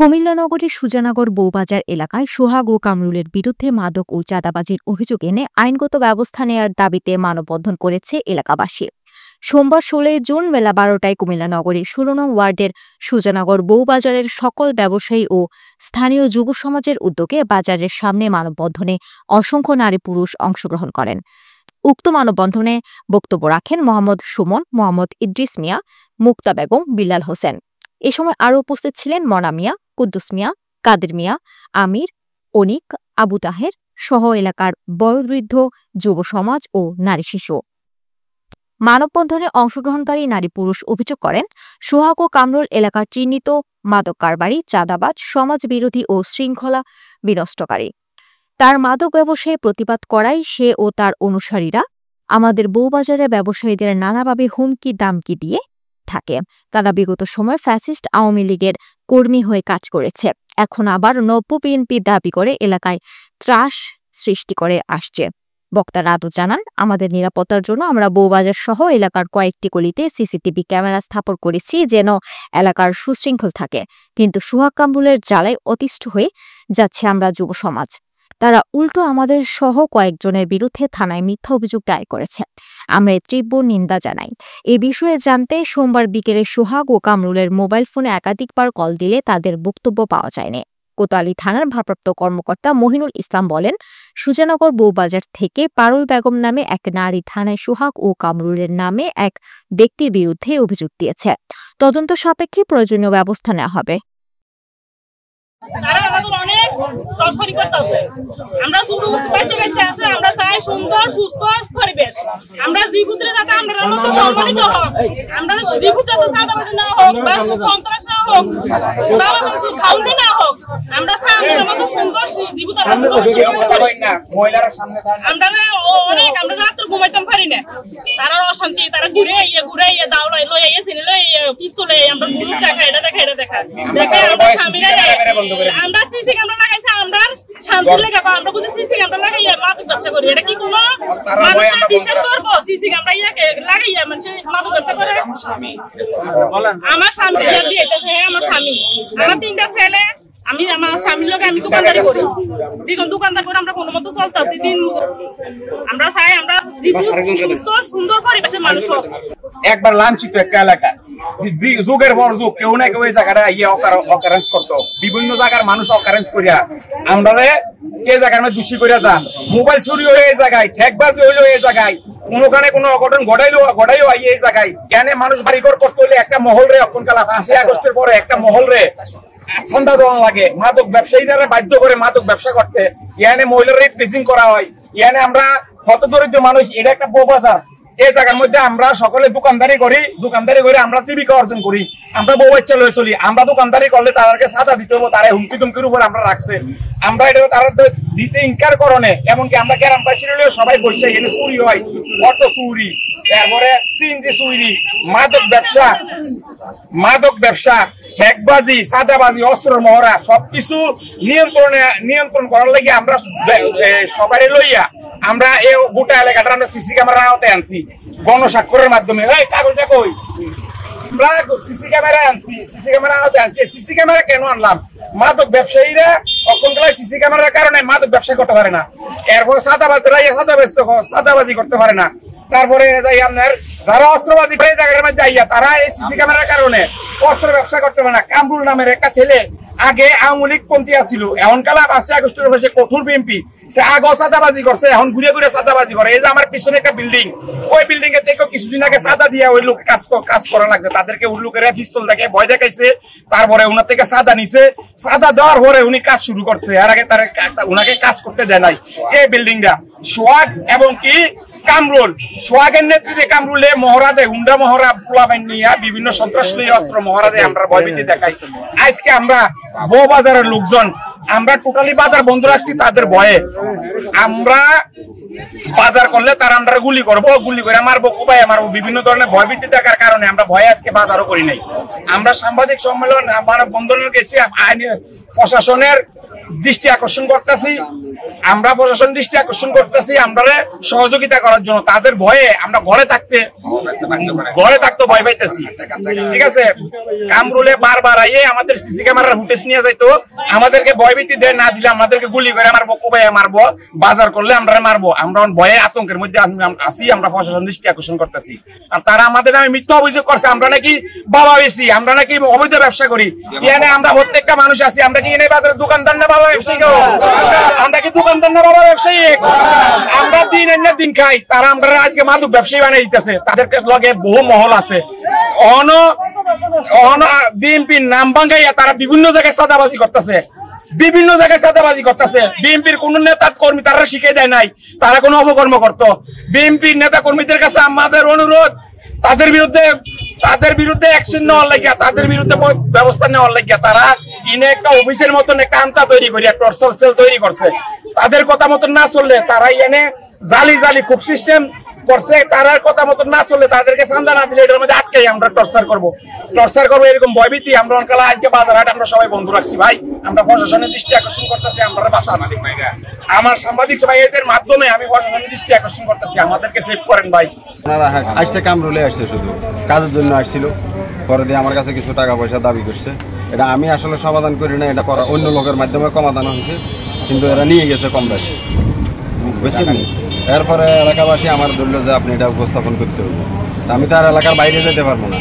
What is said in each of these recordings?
কুমিল্লা নগরীর সুজানগর বৌবাজার এলাকায় সোহাগ ও কামরুলের বিরুদ্ধে মাদক ও চাঁদাবাজির অভিযোগ এনে আইনগত ব্যবস্থা নেওয়ার দাবিতে মানববন্ধন করেছে এলাকাবাসী। সোমবার 16 জুন বেলা 12টায় কুমিল্লা নগরীর 16 নং ওয়ার্ডের সুজানগর বৌবাজারের সকল ব্যবসায়ী ও স্থানীয় যুব সমাজের উদ্যোগে বাজারের সামনে মানববন্ধনে অসংখ্য নারী পুরুষ অংশগ্রহণ করেন। উক্ত মানববন্ধনে বক্তব্য রাখেন মোহাম্মদ সুমন, মোহাম্মদ ইদ্রিস মিয়া, মুক্তা বেগম, বিলাল হোসেন। এ সময় আরও উপস্থিত ছিলেন মনা মিয়া, কুদ্দুস মিয়া, কাদের মিয়া, আমির, অনিক, আবু তাহের সহ এলাকার বয়োবৃদ্ধ, যুব সমাজ ও নারী শিশু। মানববন্ধনে অংশগ্রহণকারী নারী পুরুষ অভিযোগ করেন, সোহাগ ও কামরুল এলাকার চিহ্নিত মাদক কারবারি, চাঁদাবাজ, সমাজ বিরোধী ও শৃঙ্খলা বিনষ্টকারী। তার মাদক ব্যবসায়ে প্রতিবাদ করায় সে ও তার অনুসারীরা আমাদের বৌবাজারের ব্যবসায়ীদের নানাভাবে হুমকি দামকি দিয়ে থাকে। তারা বিগত সময় ফ্যাসিস্ট আওয়ামী লীগের কর্মী হয়ে কাজ করেছে, এখন আবার নব্য বিএনপি দাবি করে এলাকায় ত্রাস সৃষ্টি করে আসছে। বক্তারা আরও জানান, আমাদের নিরাপত্তার জন্য আমরা বৌবাজার সহ এলাকার কয়েকটি গলিতে সিসিটিভি ক্যামেরা স্থাপন করেছি যেন এলাকার সুশৃঙ্খল থাকে, কিন্তু সোহাগ কামরুলের জ্বালায় অতিষ্ঠ হয়ে যাচ্ছে আমরা যুব সমাজ। তারা উল্টো আমাদের সহ কয়েকজনের বিরুদ্ধে থানায় মিথ্যা অভিযোগ দায়ের করেছে। আমরা এর তীব্র নিন্দা জানাই। এ বিষয়ে জানতে সোমবার বিকেলে সোহাগ ও কামরুলের মোবাইল ফোনে একাধিকবার কল দিলে তাদের বক্তব্য পাওয়া যায়নি। কোতোয়ালী থানার ভারপ্রাপ্ত কর্মকর্তা মহিনুল ইসলাম বলেন, সুজানগর বৌবাজার থেকে পারুল বেগম নামে এক নারী থানায় সোহাগ ও কামরুলের নামে এক ব্যক্তির বিরুদ্ধে অভিযোগ দিয়েছে। তদন্ত সাপেক্ষে প্রয়োজনীয় ব্যবস্থা নেওয়া হবে। আমরা শুধু আমরা চাই সুন্দর সুস্থ পরিবেশ। আমরা জীবুতরে যাতে আমরা মতো সম্মানিত হোক, আমরা জীবুত যাতে চাঁদাবাজি না হোক বা সন্ত্রাস না হোক বা খাউনি না হোক, আমরা চাই আমাদের মতো সুন্দর জীবুত আমরা অনেক আমরা রাত্রে ঘুমাইতাম পারি না। তারা অশান্তি, তারা ঘুরে ইয়ে দাওলাই লই চিনি লই পিস্তল আমরা গুরু দেখা এটা দেখা এটা দেখা দেখে আমরা স্বামীরা আমরা সিসি ক্যামেরা লাগাইছি, আমরা শান্তি লেগে আমরা বুঝি সিসি ক্যামেরা লাগাইয়া মাদক ব্যবসা করি, এটা কি কোনো মানুষের বিশ্বাস করবো? সিসি ক্যামেরা লাগাইয়া মানুষের মাদক ব্যবসা করে। আমার স্বামী দিয়েছে, আমার স্বামী, আমার 3টা ছেলে, আমি আমার স্বামীর লোক আমি দোকানদারি করি, দোকানদার করে আমরা কোনো মতো চলতেছি দিন। আমরা চাই আমরা সুস্থ সুন্দর পরিবেশের মানুষ হোক। একবার লাঞ্ছিত একটা এলাকা, যুগের পর যুগ কেউ না কেউ এই জায়গাটা অকারেন্স করতো, বিভিন্ন জায়গার মানুষ অকারেন্স করিয়া আমরা এই জায়গার মধ্যে দোষী করিয়া যান। মোবাইল চুরি হয়ে এই জায়গায়, ঠেকবাজি হইলো এই জায়গায়, কোনোখানে কোনো অঘটন ঘটাইও এই জায়গায়। কেন মানুষ বাড়িঘর করতে হইলে একটা মহল রে অক্ষণকালা 5 আগস্টের পরে একটা মহল রে সন্ধ্যা দেওয়া লাগে, মাদক ব্যবসায়ীরা বাধ্য করে মাদক ব্যবসা করতে। ইয়ানে মহিলার রেট প্লেসিং করা হয়, ইয়ানে আমরা হত দরিদ্র মানুষ, এটা একটা বৌবাজার। এই জায়গার মধ্যে আমরা সকলে দোকানদারি করে আমরা জীবিকা অর্জন করি, আমরা বউ বাচ্চা লয়ে চলি। আমরা দোকানদারি করলে তাদেরকে সাদা দিতে হবো, তারা হুমকি তুমকির উপর আমরা রাখছে। আমরা এটা তারা দিতে ইনকার করণে, এমনকি আমরা গ্রামবাসী হলেও সবাই বসে এখানে চুরি হয়, অটো চুরি, তারপরে সিএনজি চুরি, মাদক ব্যবসা, ঠেকবাজি, চাঁদাবাজি, অস্ত্র মহড়া সবকিছু নিয়ন্ত্রণ করার লাগে আমরা সবাই লইয়া আমরা এই গোটা এলাকাটা আমরা সিসি ক্যামেরা আওতে আনছি গণস্বাক্ষরের মাধ্যমে। কাগজটা কই? আমরা সিসি ক্যামেরা আনছি, সিসি ক্যামেরা কেন আনলাম? মাদক ব্যবসায়ীরা অক্ষণকালে সিসি ক্যামেরার কারণে মাদক ব্যবসা করতে পারে না, এরপর চাঁদাবাজরা চাঁদাবাজি করতে পারে না। তারপরে আপনার যারা অস্ত্রবাজি করে জায়গার মধ্যে যাইয়া তারা এই সিসি ক্যামেরার কারণে অস্ত্র ব্যবসা করতে পারে না। কামরুল নামের একটা ছেলে আগে আওয়ামী লীগ পন্থী ছিল, এখন কালা 5 আগস্টের বসে কঠোর বিএনপি, সে আগেও চাঁদাবাজি করছে, এখন ঘুরে ঘুরে চাঁদাবাজি করে। এই যে আমার পিছনে একটা বিল্ডিং, ওই বিল্ডিং এর থেকে কিছুদিন আগে চাঁদা দিয়া ওই লোক কাজ করা লাগছে, তাদেরকে ওই লোকের পিস্তল দেখে ভয় দেখাইছে, তারপরে ওনার থেকে চাঁদা নিছে, চাঁদা দেওয়ার পরে উনি কাজ শুরু করছে, আর আগে তার উনাকে কাজ করতে দেয় নাই। এই বিল্ডিংটা সোহাগ এবং কি কামরুল, সোহাগের নেতৃত্বে কামরুলে মহড়া দেয়, হুন্ডা মহড়া পোলাবাইন নিয়ে বিভিন্ন সন্ত্রাসী অস্ত্র মহড়া দেয়, আমরা ভয়ভীতি দেখাই। আজকে আমরা বৌবাজারের লোকজন আমরা টোটালি বাজার বন্ধ রাখছি তাদের ভয়ে। আমরা বাজার করলে তারা আমরা গুলি করে মারবো, কোপায় মারবো, বিভিন্ন ধরনের ভয়ভীতি থাকার কারণে আমরা ভয়ে আজকে বাজারও করি নাই। আমরা সাংবাদিক সম্মেলন মানববন্ধনে গেছি, প্রশাসনের দৃষ্টি আকর্ষণ করতেছি, আমরা প্রশাসন দৃষ্টি আকর্ষণ করতেছি আমরা সহযোগিতা করার জন্য। তাদের ভয়ে আমরা ঘরে থাকতে ভয় পাইতেছি। ঠিক আছে, কামরুলে বারবার আইয়ে আমাদের সিসি ক্যামেরার ফুটেজ নিয়ে যাইতো, আমাদেরকে ভয়ভীতি দেয়, না দিলে আমাদেরকে গুলি করে মারবো, কোবাইয়া মারবো, বাজার করলে আমরা মারবো। আমরা ভয়ে আতঙ্কের মধ্যে আছি, আমরা প্রশাসন দৃষ্টি আকর্ষণ করতেছি। আর তারা আমাদের নামে মিথ্যা অভিযোগ করছে, আমরা নাকি বাবা বেশি, আমরা নাকি অবৈধ ব্যবসা করি। এখানে আমরা প্রত্যেকটা মানুষ আছি, আমরা কি এনে বাজারে দোকানদার না বাবা ব্যবসায়ী? আমরা কি দোকানদার না বাবা ব্যবসায়ী? আমরা দিন এনে দিন খাই, তারা আমরা আজকে মাদক ব্যবসায়ী বানিয়ে দিতেছে। তাদের লগে বহু মহল আছে। বিএনপির নাম ভাঙ্গাইয়া তারা বিভিন্ন জায়গায় চাঁদাবাজি করতেছে, বিএনপির কোন নেতা কর্মী তারা শিখে দেয় নাই, তারা কোনো অপকর্ম করতো। বিএনপির নেতা কর্মীদের কাছে আমাদের অনুরোধ, তাদের বিরুদ্ধে অ্যাকশন নেওয়ার লাগিয়া, তাদের বিরুদ্ধে ব্যবস্থা নেওয়ার লাগিয়া। তারা ইনে একটা অফিসের মতন একটা আন্তা তৈরি করিয়া টর্চার সেল তৈরি করছে। তাদের কথা মতন না চললে তারা এনে জালি খুব সিস্টেম করছে। তার কথা মতন না চললে, তাদেরকে চান্দা না দিলে এটার মধ্যে আটকাই আমরা টর্চার করবো, এরকম ভয়ভীতি। আমরা অনকালা আজকে বাজারহাট আমরা সবাই বন্ধ রাখছি। ভাই, আমরা প্রশাসনের দৃষ্টি আকর্ষণ করতেছি, আমরা আমার সাংবাদিক ভাইদের মাধ্যমে আমি প্রশাসনের দৃষ্টি আকর্ষণ করতেছি, আমাদেরকে সেভ করেন ভাই। আসছে কামরুলে আসছে, শুধু কাজের জন্য আসছিল। পরে দিয়ে আমার কাছে কিছু টাকা পয়সা দাবি করছে। এটা আমি আসলে সমাধান করি না, এটা করা অন্য লোকের মাধ্যমে সমাধান হয়েছে, কিন্তু এরা নিয়ে গেছে কম বেশি, বুঝছেন? এরপরে এলাকাবাসী আমার ধরল যে আপনি এটা উপস্থাপন করতে হবে। আমি তো আর এলাকার বাইরে যেতে পারবো না,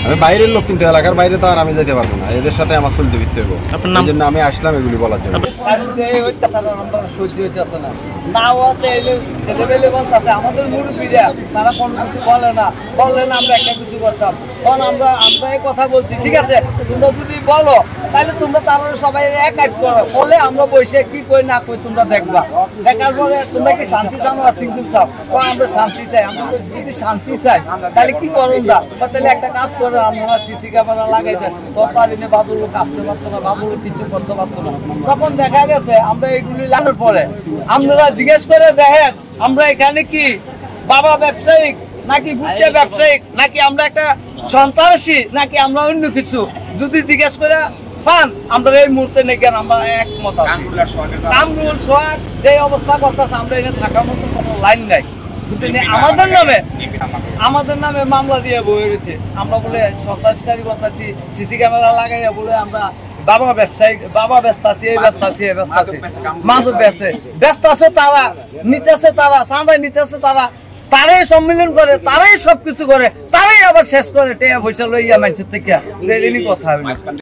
আমি বাইরের লোক, কিন্তু এলাকার বাইরে তো আর আমি যেতে পারবো না। এদের সাথে আমার চলতে ফিরতে হবে, এই জন্য আমি আসলাম এগুলি বলার জন্য। আমাদের মুরব্বীরা তারা কোনো কিছু বলে না, আমরা একটা কিছু করতাম। কারণ আমরা এই কথা বলছি, ঠিক আছে, তোমরা যদি বলো তাহলে তোমরা তারা সবাই এক করো, বলে আমরা বসে কি কই না কই তোমরা দেখবা। দেখার পরে তোমরা কি শান্তি চাও না সিঙ্গল চাও? আমরা শান্তি চাই। আমরা যদি শান্তি চাই তাহলে কি করুন না, তাহলে একটা কাজ করে আমরা সিসি ক্যামেরা লাগাই দেন। তোর পারিনে বাদুর লোক আসতে পারতো না, বাদুর কিছু করতে পারতো না। তখন দেখা গেছে আমরা এইগুলি লাগানোর পরে আপনারা জিজ্ঞেস করে দেখেন আমরা এখানে কি বাবা ব্যবসায়িক নাকি ভুট্টা ব্যবসায়িক, নাকি আমরা একটা সন্ত্রাসী, নাকি আমরা অন্য কিছু যদি জিজ্ঞেস করে পান, আমরা এই মুহূর্তে নাকি আমরা একমত আছি। কামরুল সোহাগ যে অবস্থা করতেছে, আমরা এখানে থাকার মতো কোনো লাইন নাই। আমাদের নামে মামলা দিয়ে বয়ে রয়েছে, আমরা বলে সন্ত্রাসকারী করতেছি, সিসি ক্যামেরা লাগাইয়া বলে আমরা বাবা ব্যবসায়ী, বাবা ব্যস্ত আছি, এই ব্যস্ত আছি, এই ব্যস্ত আছি, মাদক ব্যবসায়ী ব্যস্ত আছে। তারা নিতেছে, তারা চাঁদাই নিতেছে, তারাই সম্মিলন করে, তারাই সবকিছু করে, তারাই আবার শেষ করে টেয়া পয়সা লইয়া মানুষের থেকে কথা হবে।